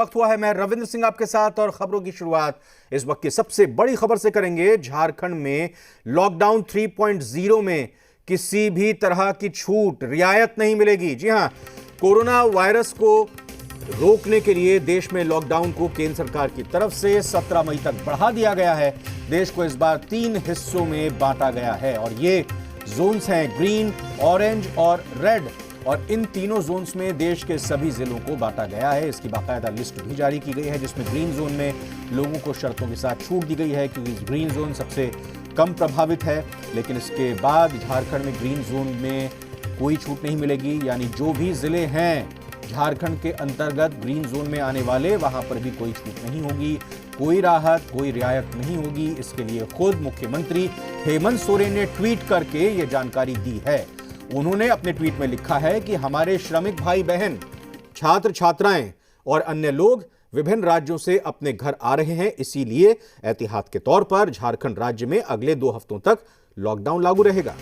वक्त हुआ है। मैं रविंद्र सिंह आपके साथ और खबरों की शुरुआत इस वक्त की सबसे बड़ी खबर से करेंगे। झारखंड में लॉकडाउन 3.0 में किसी भी तरह की छूट रियायत नहीं मिलेगी। जी हां, कोरोना वायरस को रोकने के लिए देश में लॉकडाउन को केंद्र सरकार की तरफ से 17 मई तक बढ़ा दिया गया है। देश को इस बार 3 हिस्सों में बांटा गया है और ये जोन्स हैं ग्रीन, ऑरेंज और रेड। और इन तीनों जोन्स में देश के सभी जिलों को बांटा गया है। इसकी बाकायदा लिस्ट भी जारी की गई है जिसमें ग्रीन जोन में लोगों को शर्तों के साथ छूट दी गई है क्योंकि ग्रीन जोन सबसे कम प्रभावित है। लेकिन इसके बाद झारखंड में ग्रीन जोन में कोई छूट नहीं मिलेगी, यानी जो भी जिले हैं झारखंड के अंतर्गत ग्रीन जोन में आने वाले, वहां पर भी कोई छूट नहीं होगी, कोई राहत, कोई रियायत नहीं होगी। इसके लिए खुद मुख्यमंत्री हेमंत सोरेन ने ट्वीट करके ये जानकारी दी है। उन्होंने अपने ट्वीट में लिखा है कि हमारे श्रमिक भाई बहन, छात्र छात्राएं और अन्य लोग विभिन्न राज्यों से अपने घर आ रहे हैं, इसीलिए एहतियात के तौर पर झारखंड राज्य में अगले 2 हफ्तों तक लॉकडाउन लागू रहेगा।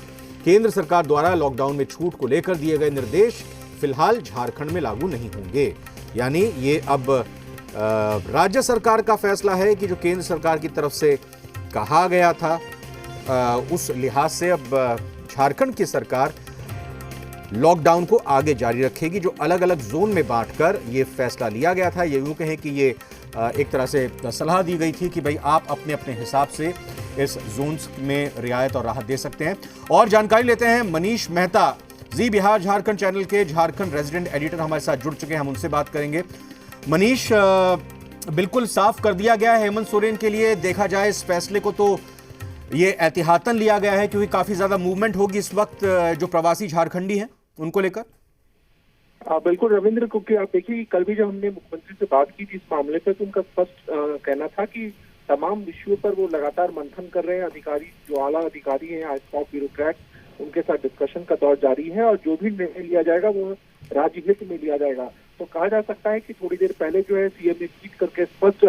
केंद्र सरकार द्वारा लॉकडाउन में छूट को लेकर दिए गए निर्देश फिलहाल झारखंड में लागू नहीं होंगे। यानी ये अब राज्य सरकार का फैसला है कि जो केंद्र सरकार की तरफ से कहा गया था उस लिहाज से अब झारखंड की सरकार लॉकडाउन को आगे जारी रखेगी। जो अलग अलग जोन में बांटकर ये फैसला लिया गया था, ये यूं कहें कि ये एक तरह से सलाह दी गई थी कि भाई आप अपने अपने हिसाब से इस जोन्स में रियायत और राहत दे सकते हैं। और जानकारी लेते हैं मनीष मेहता, जी बिहार झारखंड चैनल के झारखंड रेजिडेंट एडिटर हमारे साथ जुड़ चुके हैं, हम उनसे बात करेंगे। मनीष, बिल्कुल साफ कर दिया गया है हेमंत सोरेन के लिए, देखा जाए इस फैसले को तो ये एहतियातन लिया गया है क्योंकि काफी ज्यादा मूवमेंट होगी इस वक्त जो प्रवासी झारखंडी हैं उनको लेकर। बिल्कुल रविंद्र, क्योंकि आप देखिए कल भी जब हमने मुख्यमंत्री से बात की थी इस मामले पर तो उनका स्पष्ट कहना था कि तमाम विषयों पर वो लगातार मंथन कर रहे हैं। अधिकारी, जो आला अधिकारी हैं, टॉप ब्यूरोक्रेट, उनके साथ डिस्कशन का दौर जारी है और जो भी निर्णय लिया जाएगा वो राज्य हित में लिया जाएगा। तो कहा जा सकता है कि थोड़ी देर पहले जो है सीएम ने ट्वीट करके स्पष्ट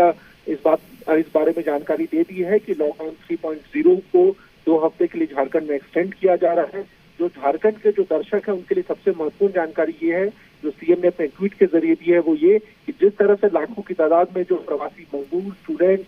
इस बारे में जानकारी दे दी है कि लॉकडाउन 3.0 को 2 हफ्ते के लिए झारखंड में एक्सटेंड किया जा रहा है। जो झारखंड के जो दर्शक हैं उनके लिए सबसे महत्वपूर्ण जानकारी ये है, जो सीएम ने अपने ट्वीट के जरिए दी है, वो ये कि जिस तरह से लाखों की तादाद में जो प्रवासी मजदूर, स्टूडेंट्स,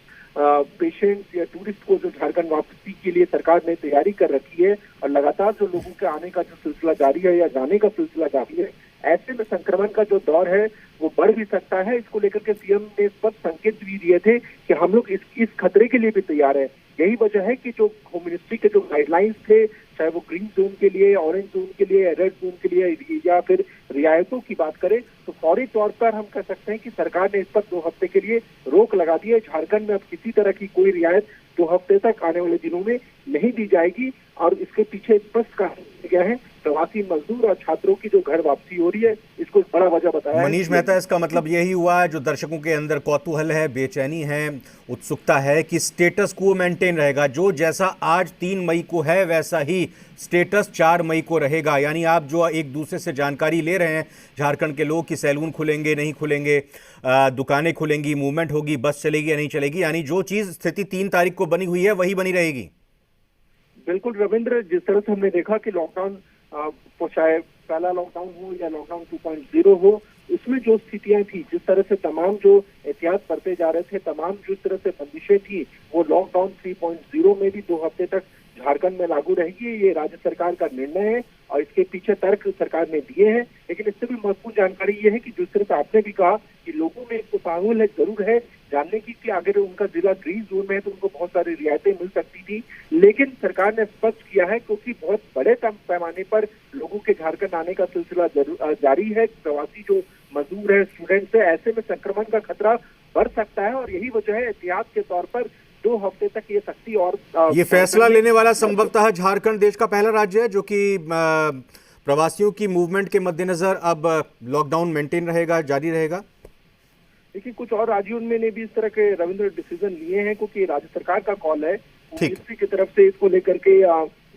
पेशेंट्स या टूरिस्ट को जो झारखंड वापसी के लिए सरकार ने तैयारी कर रखी है और लगातार जो लोगों के आने का जो सिलसिला जारी है या जाने का सिलसिला जारी है, ऐसे में संक्रमण का जो दौर है वो बढ़ भी सकता है। इसको लेकर के सीएम ने स्पष्ट संकेत भी दिए थे कि हम लोग इस खतरे के लिए भी तैयार है। यही वजह है कि जो होम मिनिस्ट्री के जो गाइडलाइंस थे, चाहे वो ग्रीन जोन के लिए, ऑरेंज जोन के लिए, रेड जोन के लिए या फिर रियायतों की बात करें, तो फौरी तौर पर हम कह सकते हैं कि सरकार ने इस पर 2 हफ्ते के लिए रोक लगा दी है। झारखंड में अब किसी तरह की कोई रियायत 2 हफ्ते तक आने वाले दिनों में नहीं दी जाएगी और इसके पीछे स्पष्ट कहा गया है प्रवासी मजदूर और छात्रों की जो घर वापसी हो रही है, इसको एक बड़ा वजह बताया मनीष मेहता। इसका मतलब यही हुआ है, जो दर्शकों के अंदर कौतूहल है, बेचैनी है, उत्सुकता है कि स्टेटस को मेंटेन रहेगा, जो जैसा आज 3 मई को है वैसा ही स्टेटस 4 मई को रहेगा। यानी आप जो एक दूसरे से जानकारी ले रहे हैं झारखंड के लोग कि सैलून खुलेंगे नहीं खुलेंगे, दुकानें खुलेंगी, मूवमेंट होगी, बस चलेगी या नहीं चलेगी, यानी जो चीज स्थिति 3 तारीख को बनी हुई है वही बनी रहेगी। बिल्कुल रविंद्र, जिस तरह से हमने देखा कि लॉकडाउन चाहे पहला लॉकडाउन हो या लॉकडाउन 2.0 हो, उसमें जो स्थितियां थी, जिस तरह से तमाम जो एहतियात बरते जा रहे थे, तमाम जिस तरह से बंदिशें थी, वो लॉकडाउन 3.0 में भी 2 हफ्ते तक झारखंड में लागू रहेगी। ये राज्य सरकार का निर्णय है और इसके पीछे तर्क सरकार ने दिए हैं। लेकिन इससे भी महत्वपूर्ण जानकारी ये है कि जिस तरह से आपने भी कहा कि लोगों में एक कुतूहल जरूर है जानने की कि अगर उनका जिला ग्रीन जोन में है तो उनको बहुत सारी रियायतें मिल सकती थी, लेकिन सरकार ने स्पष्ट किया है क्योंकि बहुत बड़े पैमाने पर लोगों के झारखंड आने का सिलसिला जारी है, प्रवासी जो मजदूर है, स्टूडेंट्स है, ऐसे में संक्रमण का खतरा बढ़ सकता है और यही वजह है एहतियात के तौर पर 2 हफ्ते तक ये सख्ती और ये फैसला लेने वाला संभवतः झारखंड देश का पहला राज्य है जो कि प्रवासियों की मूवमेंट के मद्देनजर अब लॉकडाउन मेंटेन रहेगा, जारी रहेगा। देखिए कुछ और राज्यों में ने भी इस तरह के रविंद्र डिसीजन लिए हैं क्योंकि राज्य सरकार का कॉल है, मिनिस्ट्री की तरफ से इसको लेकर के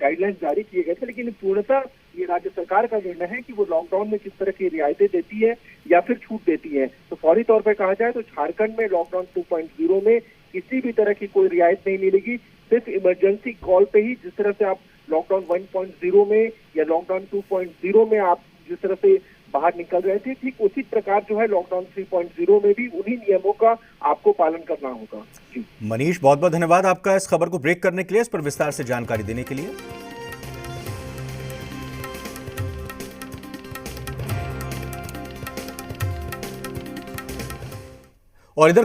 गाइडलाइंस जारी किए गए थे, लेकिन पूर्णतः ये राज्य सरकार का निर्णय है कि वो लॉकडाउन में किस तरह की रियायतें देती है या फिर छूट देती है। तो फौरी तौर पर कहा जाए तो झारखंड में लॉकडाउन 2.0 में किसी भी तरह की कोई रियायत नहीं मिलेगी, सिर्फ इमरजेंसी कॉल पे ही, जिस तरह से आप लॉकडाउन 1.0 में या लॉकडाउन 2.0 में आप जिस तरह से बाहर निकल रहे थे, ठीक उसी प्रकार जो है लॉकडाउन 3.0 में भी उन्हीं नियमों का आपको पालन करना होगा। जी मनीष, बहुत बहुत धन्यवाद आपका इस खबर को ब्रेक करने के लिए, इस पर विस्तार से जानकारी देने के लिए। और इधर